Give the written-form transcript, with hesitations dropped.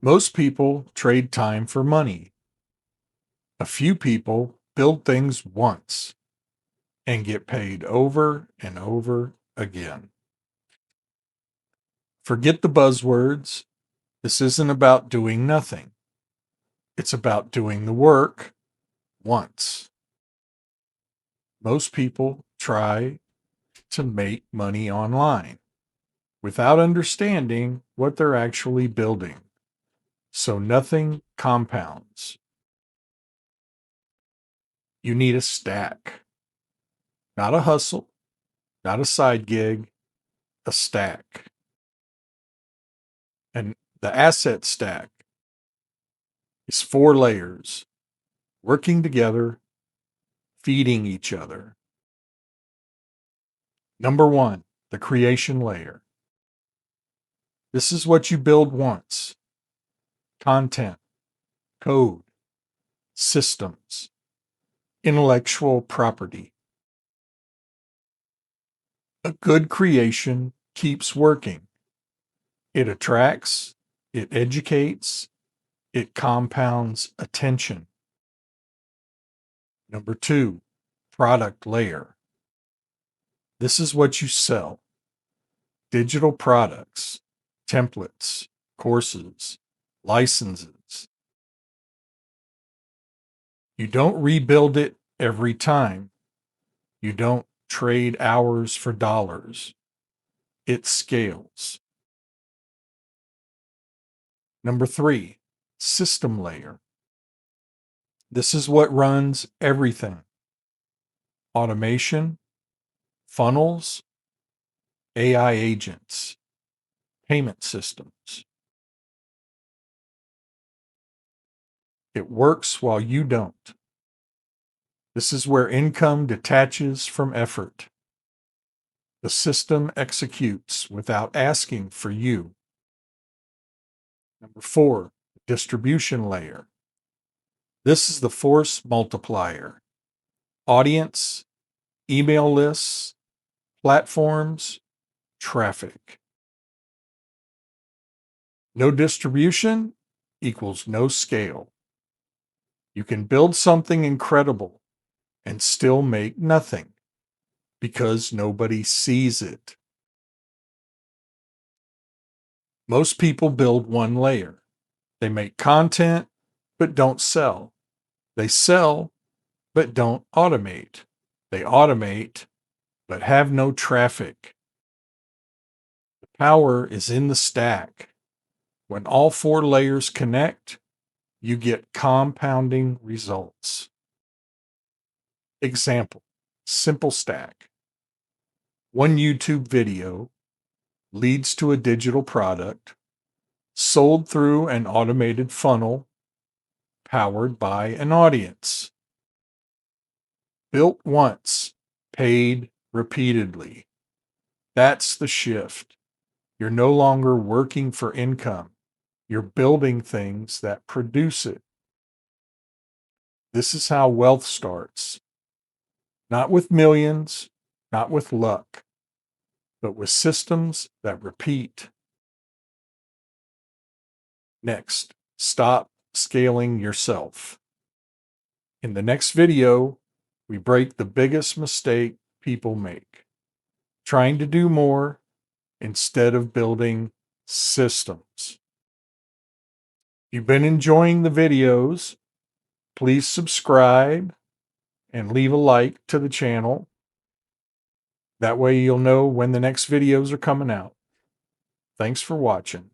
Most people trade time for money. A few people build things once and get paid over and over again. Forget the buzzwords. This isn't about doing nothing. It's about doing the work once. Most people try to make money online without understanding what they're actually building. So nothing compounds. You need a stack, not a hustle, not a side gig, a stack. And the asset stack is 4 layers working together, feeding each other. Number 1, the creation layer. This is what you build once: content, code, systems, intellectual property. A good creation keeps working. It attracts, it educates, it compounds attention. Number 2, product layer. This is what you sell: digital products, templates, courses, licenses. You don't rebuild it every time. You don't trade hours for dollars. It scales. Number 3, system layer. This is what runs everything: automation, funnels, AI agents, payment systems. It works while you don't. This is where income detaches from effort. The system executes without asking for you. Number 4, distribution layer. This is the force multiplier: audience, email lists, platforms, traffic. No distribution equals no scale. You can build something incredible and still make nothing because nobody sees it. Most people build one layer. They make content, but don't sell. They sell, but don't automate. They automate, but have no traffic. The power is in the stack. When all 4 layers connect, you get compounding results. Example: simple stack. One YouTube video leads to a digital product sold through an automated funnel powered by an audience. Built once, paid repeatedly. That's the shift. You're no longer working for income. You're building things that produce it. This is how wealth starts. Not with millions, not with luck, but with systems that repeat. Next, stop scaling yourself. In the next video, we break the biggest mistake people make: trying to do more instead of building systems. If you've been enjoying the videos, please subscribe and leave a like to the channel. That way you'll know when the next videos are coming out. Thanks for watching.